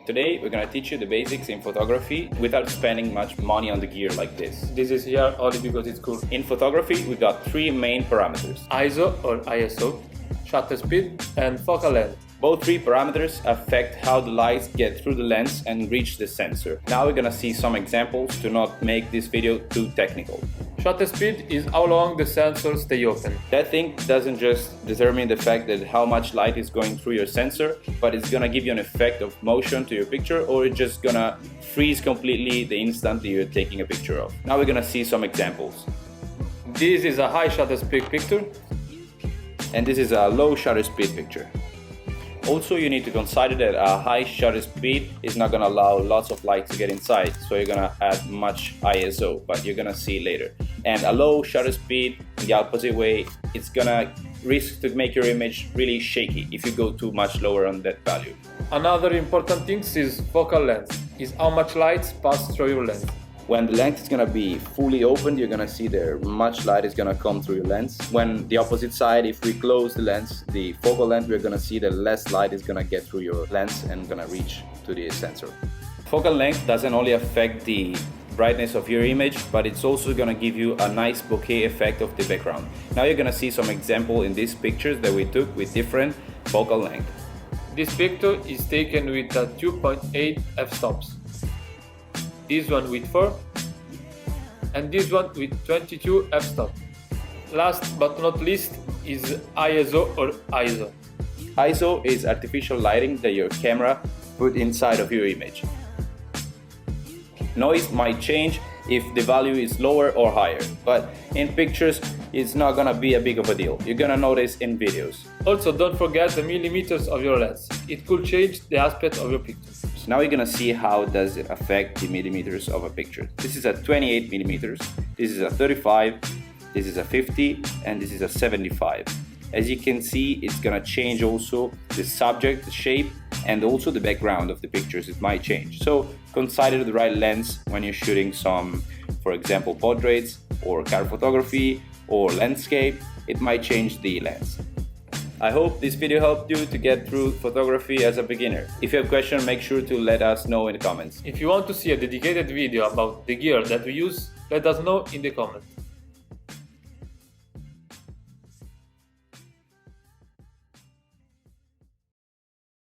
Today we're gonna teach you the basics in photography without spending much money on the gear like this. This is here only because it's cool. In photography we got three main parameters. ISO or ISO, shutter speed and focal length. Both three parameters affect how the lights get through the lens and reach the sensor. Now we're gonna see some examples to not make this video too technical. Shutter speed is how long the sensors stay open. That thing doesn't just determine the fact that how much light is going through your sensor, but it's gonna give you an effect of motion to your picture, or it's just gonna freeze completely the instant that you're taking a picture of. Now we're gonna see some examples. This is a high shutter speed picture. And this is a low shutter speed picture. Also, you need to consider that a high shutter speed is not going to allow lots of light to get inside, so you're going to add much ISO, but you're going to see later. And a low shutter speed, in the opposite way, it's going to risk to make your image really shaky if you go too much lower on that value. Another important thing is focal length, is how much light pass through your lens. When the lens is going to be fully opened, you're going to see there much light is going to come through your lens. When the opposite side, if we close the lens, the focal length, we're going to see that less light is going to get through your lens and going to reach to the sensor. Focal length doesn't only affect the brightness of your image, but it's also going to give you a nice bokeh effect of the background. Now you're going to see some example in these pictures that we took with different focal length. This picture is taken with a 2.8 f-stops. This one with 4 and this one with 22 f-stop. Last but not least is ISO or ISO. ISO is artificial lighting that your camera put inside of your image. Noise might change if the value is lower or higher, but in pictures it's not gonna be a big of a deal. You're gonna notice in videos. Also, don't forget the millimeters of your lens. It could change the aspect of your picture. So now we're gonna see how does it affect the millimeters of a picture. This is a 28 millimeters, this is a 35, this is a 50, and this is a 75. As you can see, it's gonna change also the subject, the shape, and also the background of the pictures. It might change. So consider the right lens when you're shooting some, for example, portraits or car photography or landscape. It might change the lens. I hope this video helped you to get through photography as a beginner. If you have questions, make sure to let us know in the comments. If you want to see a dedicated video about the gear that we use, let us know in the comments.